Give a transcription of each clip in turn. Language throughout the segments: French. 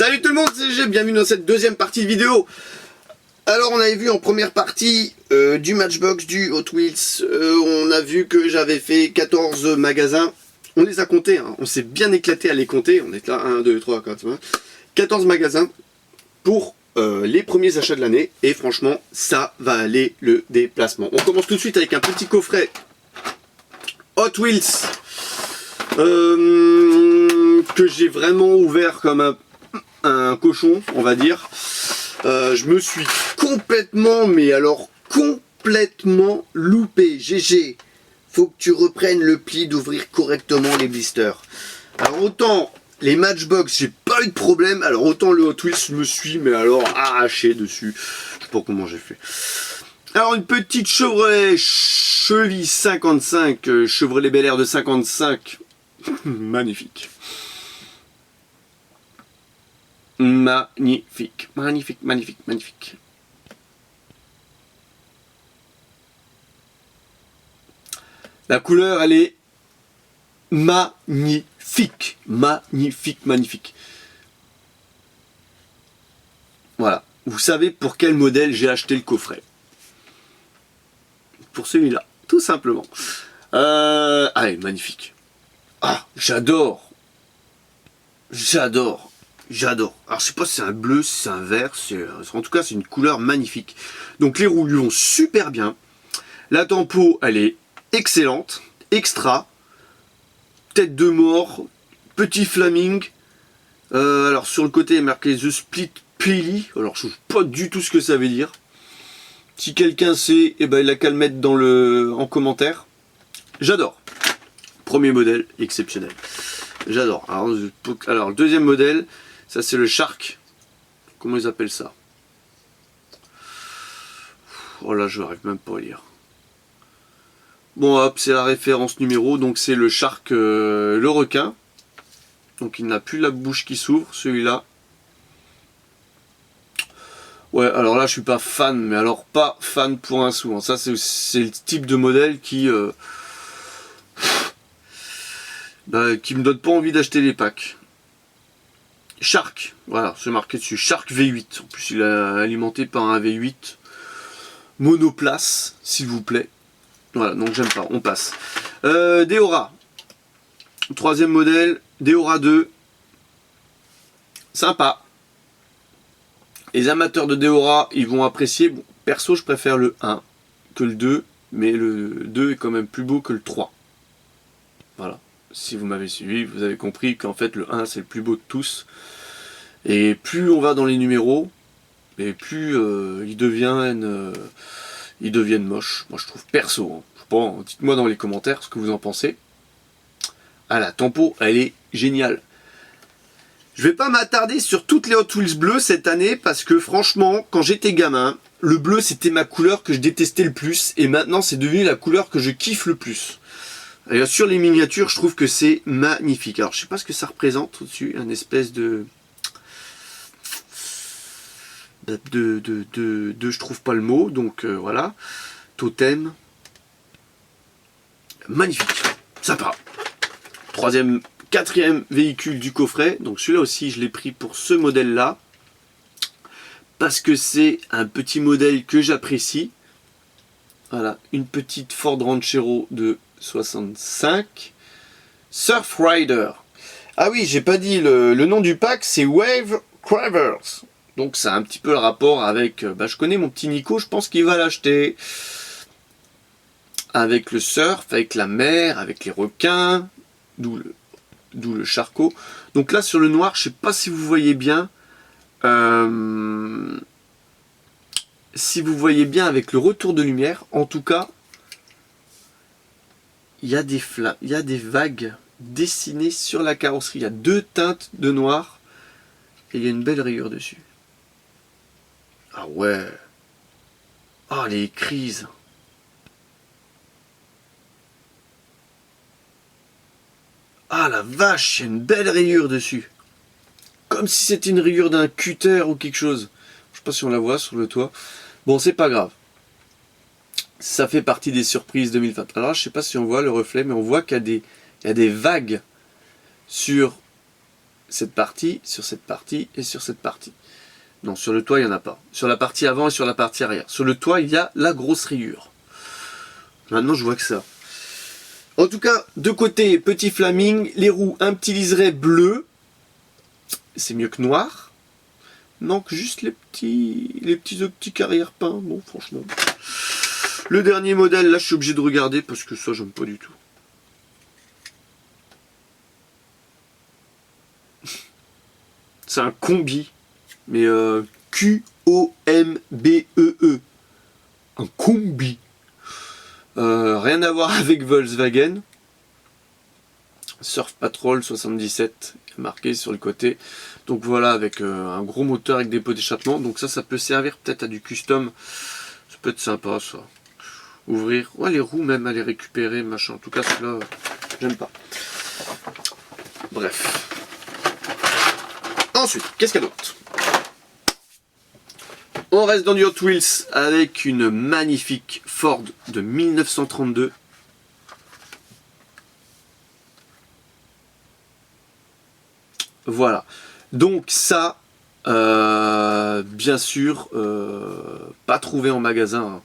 Salut tout le monde, c'est G, bienvenue dans cette deuxième partie de vidéo. Alors on avait vu en première partie du Matchbox, du Hot Wheels, on a vu que j'avais fait 14 magasins. On les a comptés, hein. On s'est bien éclaté à les compter, on est là, 1, 2, 3, 4, 5, 14 magasins pour les premiers achats de l'année. Et franchement, ça va aller le déplacement. On commence tout de suite avec un petit coffret Hot Wheels que j'ai vraiment ouvert comme un cochon, on va dire. Je me suis complètement, mais alors complètement loupé. GG, faut que tu reprennes le pli d'ouvrir correctement les blisters. Alors autant les Matchbox, j'ai pas eu de problème, alors autant le Hot Wheels, je me suis, mais alors arraché dessus. Je sais pas comment j'ai fait. Alors une petite Chevrolet Chevy 55, Chevrolet Bel Air de 55, magnifique. Magnifique, magnifique, magnifique, magnifique. La couleur, elle est magnifique, magnifique, magnifique. Voilà. Vous savez pour quel modèle j'ai acheté le coffret? Pour celui-là, tout simplement. Allez, magnifique. Ah, j'adore. J'adore. J'adore. Alors je sais pas si c'est un bleu, si c'est un vert, en tout cas c'est une couleur magnifique. Donc les roues lui vont super bien. La tempo elle est excellente, extra. Tête de mort, petit flaming. Alors sur le côté il est marqué The Split Pili. Alors je ne sais pas du tout ce que ça veut dire. Si quelqu'un sait, eh ben, il a qu'à le mettre en commentaire. J'adore. Premier modèle exceptionnel. J'adore. Alors le deuxième modèle. Ça c'est le Shark. Comment ils appellent ça? Oh là je n'arrive même pas à lire. Bon hop, c'est la référence numéro. Donc c'est le Shark, le requin. Donc il n'a plus la bouche qui s'ouvre, celui-là. Ouais, alors là je suis pas fan, mais alors pas fan pour un sou. Hein. Ça c'est le type de modèle qui me donne pas envie d'acheter les packs. Shark, voilà, c'est marqué dessus, Shark V8. En plus, il est alimenté par un V8 monoplace, s'il vous plaît. Voilà, donc j'aime pas, on passe. Deora, troisième modèle, Deora 2. Sympa. Les amateurs de Deora, ils vont apprécier. Bon, perso, je préfère le 1 que le 2, mais le 2 est quand même plus beau que le 3. Voilà. Si vous m'avez suivi, vous avez compris qu'en fait le 1 c'est le plus beau de tous. Et plus on va dans les numéros, et plus ils deviennent moches. Moi je trouve perso. Hein. Je sais pas, dites-moi dans les commentaires ce que vous en pensez. Ah la tempo, elle est géniale. Je vais pas m'attarder sur toutes les Hot Wheels bleues cette année parce que franchement, quand j'étais gamin, le bleu c'était ma couleur que je détestais le plus et maintenant c'est devenu la couleur que je kiffe le plus. Alors, sur les miniatures, je trouve que c'est magnifique. Alors, je sais pas ce que ça représente au-dessus, un espèce je trouve pas le mot, donc voilà. Totem. Magnifique. Sympa. Quatrième véhicule du coffret. Donc, celui-là aussi, je l'ai pris pour ce modèle-là. Parce que c'est un petit modèle que j'apprécie. Voilà, une petite Ford Ranchero de 65. Surf Rider. Ah oui, j'ai pas dit le nom du pack, c'est Wave Cravers. Donc ça a un petit peu le rapport avec... je connais mon petit Nico, je pense qu'il va l'acheter. Avec le surf, avec la mer, avec les requins. D'où le charcot. Donc là sur le noir, je sais pas si vous voyez bien. Si vous voyez bien avec le retour de lumière, en tout cas, il y a des vagues dessinées sur la carrosserie. Il y a deux teintes de noir et il y a une belle rayure dessus. Ah ouais. Ah les crises. Ah la vache, il y a une belle rayure dessus. Comme si c'était une rayure d'un cutter ou quelque chose. Je sais pas si on la voit sur le toit. Bon, c'est pas grave. Ça fait partie des surprises 2020. Alors, je sais pas si on voit le reflet, mais on voit qu'il y a des vagues sur cette partie, sur cette partie et sur cette partie. Non, sur le toit, il n'y en a pas. Sur la partie avant et sur la partie arrière. Sur le toit, il y a la grosse rayure. Maintenant, je vois que ça. En tout cas, de côté, petit flaming, les roues, un petit liseré bleu. C'est mieux que noir. Manque juste les petits optiques arrière peints. Bon, franchement. Le dernier modèle, là, je suis obligé de regarder parce que ça, j'aime pas du tout. C'est un combi. Mais Q-O-M-B-E-E. Un combi. Rien à voir avec Volkswagen. Surf Patrol 77 marqué sur le côté. Donc voilà, avec un gros moteur avec des pots d'échappement. Donc ça peut servir peut-être à du custom. Ça peut être sympa ça. Ouvrir. Ouais, les roues même à les récupérer, machin. En tout cas, celui-là, j'aime pas. Bref. Ensuite, qu'est-ce qu'il y a d'autre? On reste dans du Hot Wheels avec une magnifique Ford de 1932. Voilà. Donc ça, bien sûr, pas trouvé en magasin.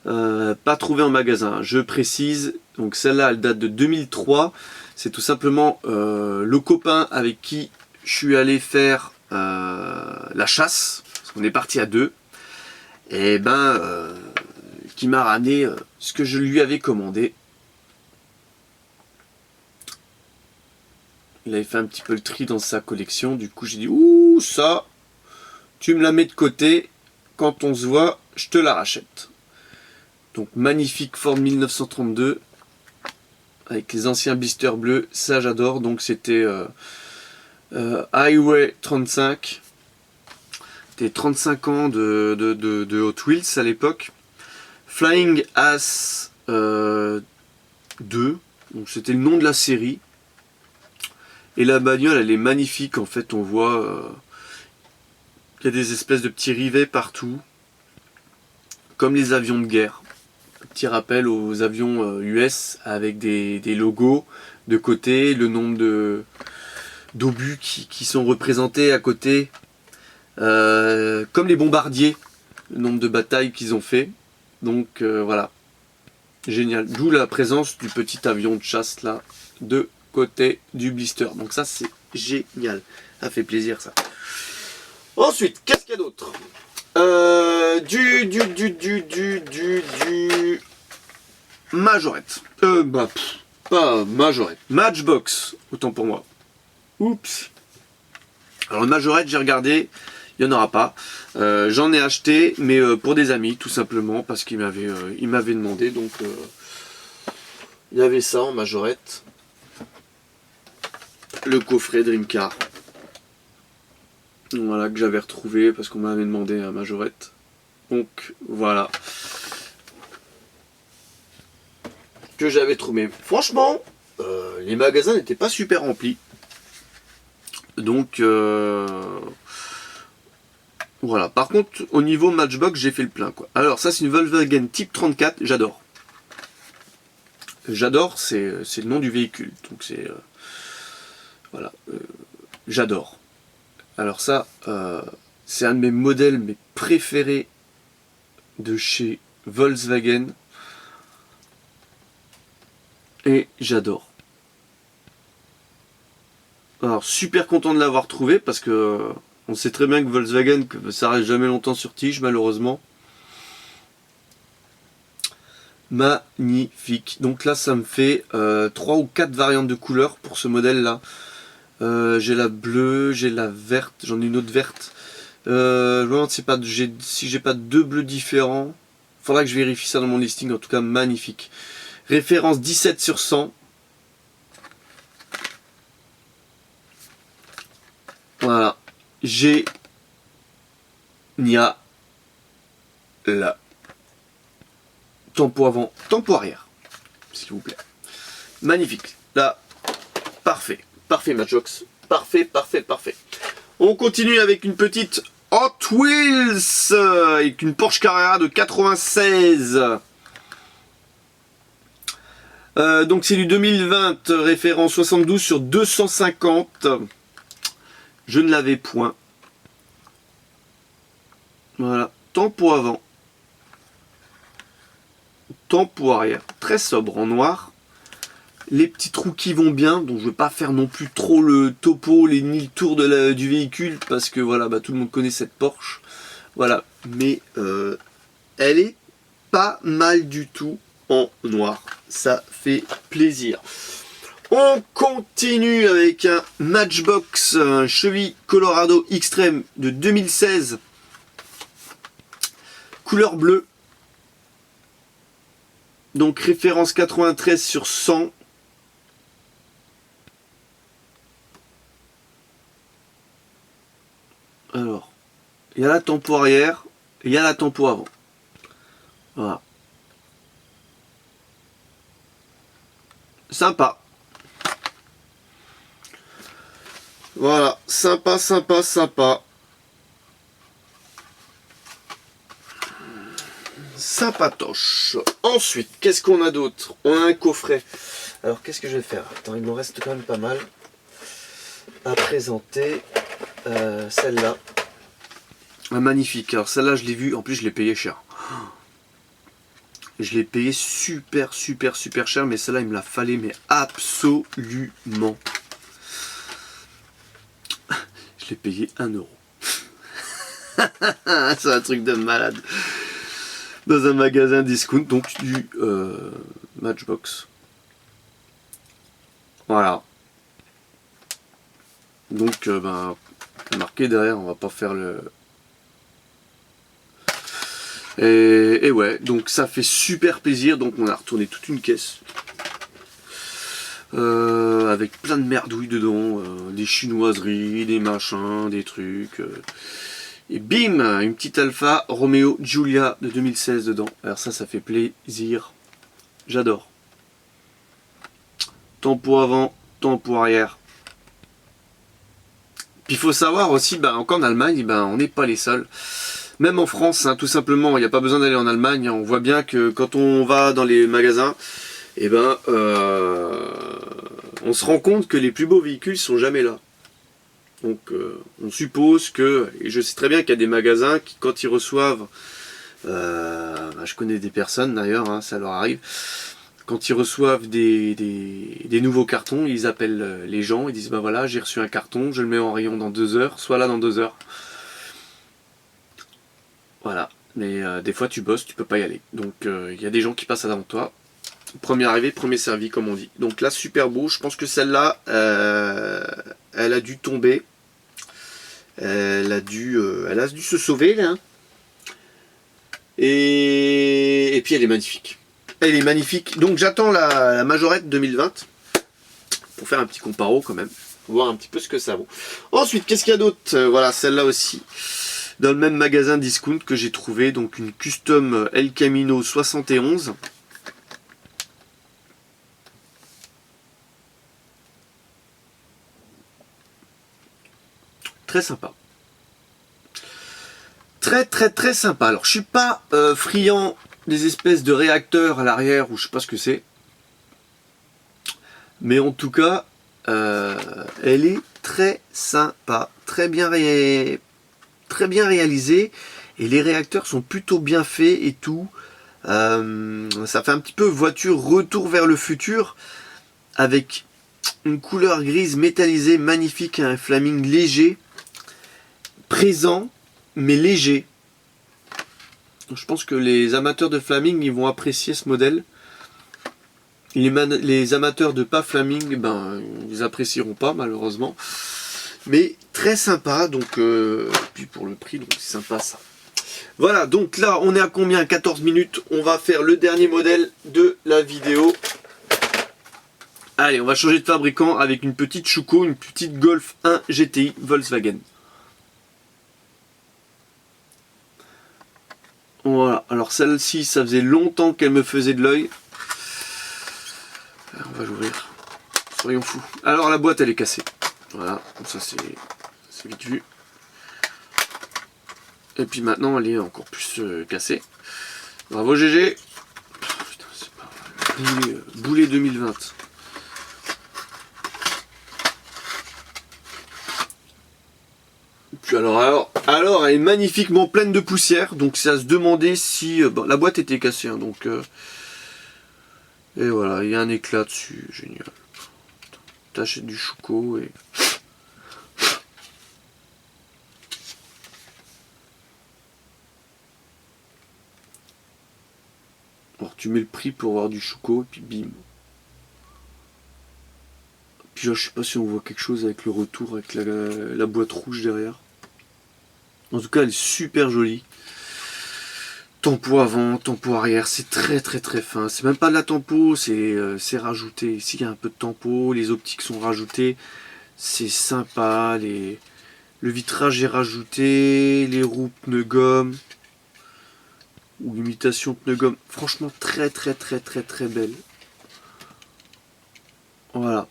Pas trouvé en magasin. Je précise. Donc celle-là, elle date de 2003. C'est tout simplement le copain avec qui je suis allé faire la chasse. On est parti à deux. Et qui m'a ramené ce que je lui avais commandé. Il avait fait un petit peu le tri dans sa collection. Du coup, j'ai dit, ouh, ça, tu me la mets de côté. Quand on se voit, je te la rachète. Donc, magnifique Ford 1932. Avec les anciens blisters bleus. Ça, j'adore. Donc, c'était Highway 35. C'était 35 ans de Hot Wheels à l'époque. Flying Ass 2. Donc, c'était le nom de la série. Et la bagnole, elle est magnifique. En fait, on voit qu'il y a des espèces de petits rivets partout. Comme les avions de guerre. Un petit rappel aux avions US avec des logos de côté. Le nombre d'obus qui sont représentés à côté. Comme les bombardiers. Le nombre de batailles qu'ils ont fait. Donc voilà. Génial. D'où la présence du petit avion de chasse là. De côté du blister. Donc ça c'est génial. Ça fait plaisir ça. Ensuite, qu'est-ce qu'il y a d'autre? Du Majorette. Pas Majorette. Matchbox. Autant pour moi. Oups. Alors Majorette, j'ai regardé. Il n'y en aura pas. J'en ai acheté, mais pour des amis, tout simplement, parce qu'ils m'avaient demandé. Donc il y avait ça en Majorette. Le coffret Dreamcar. Voilà, que j'avais retrouvé parce qu'on m'avait demandé à Majorette. Donc voilà. Que j'avais trouvé. Franchement, les magasins n'étaient pas super remplis. Donc voilà. Par contre, au niveau Matchbox, j'ai fait le plein, quoi. Alors ça, c'est une Volkswagen Type 34. J'adore. J'adore, c'est le nom du véhicule. Donc c'est... voilà, j'adore. Alors ça, c'est un de mes modèles mes préférés de chez Volkswagen. Et j'adore. Alors super content de l'avoir trouvé parce que on sait très bien que Volkswagen, que ça reste jamais longtemps sur tige malheureusement. Magnifique. Donc là ça me fait 3 ou 4 variantes de couleurs pour ce modèle là. J'ai la bleue, j'ai la verte, j'en ai une autre verte. Je me demande si j'ai pas deux bleus différents. Faudra que je vérifie ça dans mon listing. En tout cas, magnifique. Référence 17/100. Voilà. Génial. Là. Tempo avant, tempo arrière. S'il vous plaît. Magnifique. Là, parfait. Parfait Matchbox, parfait. On continue avec une petite Hot Wheels, avec une Porsche Carrera de 96. Donc c'est du 2020, référence 72 sur 250. Je ne l'avais point. Voilà, tempo avant. Tempo arrière. Très sobre en noir. Les petits trous qui vont bien, donc je ne veux pas faire non plus trop le topo, ni le tour du véhicule, parce que voilà, bah, tout le monde connaît cette Porsche. Voilà, mais elle est pas mal du tout en noir. Ça fait plaisir. On continue avec un Matchbox, un Chevy Colorado Extreme de 2016. Couleur bleue. Donc référence 93 sur 100. Alors, il y a la tempo arrière, et il y a la tempo avant. Voilà. Sympa. Voilà, sympa, sympa, sympa. Sympatoche. Ensuite, qu'est-ce qu'on a d'autre? On a un coffret. Alors, qu'est-ce que je vais faire? Attends, il me reste quand même pas mal à présenter. Celle-là. Ah, magnifique. Alors, celle-là, je l'ai vue. En plus, je l'ai payé cher. Je l'ai payé super, super, super cher. Mais celle-là, il me la fallait, mais absolument. Je l'ai payé 1 euro. C'est un truc de malade. Dans un magasin discount, donc du Matchbox. Voilà. Donc, ben, marqué derrière, on va pas faire le... Et ouais, donc ça fait super plaisir. Donc on a retourné toute une caisse. Avec plein de merdouilles dedans. Des chinoiseries, des machins, des trucs. Et bim, une petite Alfa Romeo Giulia de 2016 dedans. Alors ça fait plaisir. J'adore. Tempo avant, tempo arrière. Puis il faut savoir aussi, qu'en Allemagne, on n'est pas les seuls. Même en France, tout simplement, il n'y a pas besoin d'aller en Allemagne. On voit bien que quand on va dans les magasins, on se rend compte que les plus beaux véhicules sont jamais là. Donc on suppose que, et je sais très bien qu'il y a des magasins qui, quand ils reçoivent, je connais des personnes d'ailleurs, ça leur arrive, quand ils reçoivent des nouveaux cartons, ils appellent les gens, ils disent voilà, j'ai reçu un carton, je le mets en rayon dans 2 heures, soit là dans 2 heures. Voilà, mais des fois tu bosses, tu peux pas y aller. Donc il y a des gens qui passent avant toi. Premier arrivé, premier servi, comme on dit. Donc là, super beau. Je pense que celle-là, elle a dû tomber. Elle a dû se sauver là. Et puis elle est magnifique. Elle est magnifique. Donc j'attends la Majorette 2020 pour faire un petit comparo quand même, voir un petit peu ce que ça vaut. Ensuite, qu'est-ce qu'il y a d'autre? Voilà, celle-là aussi, dans le même magasin discount que j'ai trouvé, donc une Custom El Camino 71. Très sympa. Très très très sympa. Alors je suis pas friand des espèces de réacteurs à l'arrière ou je sais pas ce que c'est. Mais en tout cas, elle est très sympa, très bien réalisée. Et les réacteurs sont plutôt bien faits et tout. Ça fait un petit peu voiture retour vers le futur. Avec une couleur grise métallisée magnifique, un flaming léger. Présent, mais léger. Je pense que les amateurs de flaming, ils vont apprécier ce modèle. Les amateurs de pas flaming, ils apprécieront pas malheureusement. Mais très sympa, donc puis pour le prix, donc c'est sympa ça. Voilà, donc là on est à combien? 14 minutes. On va faire le dernier modèle de la vidéo. Allez, on va changer de fabricant avec une petite Schuko, une petite Golf 1 GTI Volkswagen. Voilà, alors celle-ci, ça faisait longtemps qu'elle me faisait de l'œil. On va l'ouvrir. Soyons fous. Alors la boîte, elle est cassée. Voilà, ça c'est vite vu. Et puis maintenant, elle est encore plus cassée. Bravo GG. Putain, c'est pas vrai. Boulet 2020. Alors, elle est magnifiquement pleine de poussière, donc c'est à se demander si... bon, la boîte était cassée, hein, donc... et voilà, il y a un éclat dessus, génial. T'achètes du chouco et... Alors tu mets le prix pour avoir du chouco et puis bim. Puis là, je sais pas si on voit quelque chose avec le retour, avec la boîte rouge derrière. En tout cas, elle est super jolie. Tempo avant, tempo arrière, c'est très très très fin. C'est même pas de la tempo, c'est rajouté. Ici, il y a un peu de tempo, les optiques sont rajoutées. C'est sympa, le vitrage est rajouté, les roues pneus gomme. Ou imitation pneu gomme. Franchement, très très très très très belle. Voilà.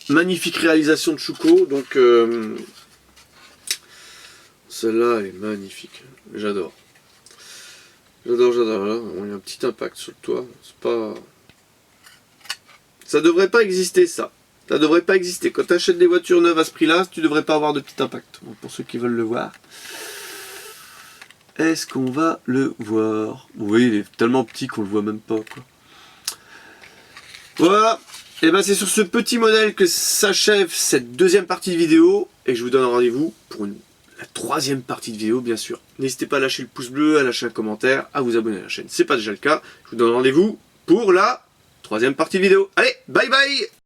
Magnifique réalisation de Chouco, donc celle-là elle est magnifique, j'adore. J'adore. Là, il y a un petit impact sur le toit, c'est pas... Ça devrait pas exister ça. Ça devrait pas exister. Quand tu achètes des voitures neuves à ce prix-là, tu devrais pas avoir de petit impact. Donc, pour ceux qui veulent le voir. Est-ce qu'on va le voir? Oui, il est tellement petit qu'on le voit même pas, quoi. Voilà. Et ben c'est sur ce petit modèle que s'achève cette deuxième partie de vidéo. Et je vous donne rendez-vous pour la troisième partie de vidéo, bien sûr. N'hésitez pas à lâcher le pouce bleu, à lâcher un commentaire, à vous abonner à la chaîne. C'est pas déjà le cas. Je vous donne rendez-vous pour la troisième partie de vidéo. Allez, bye bye!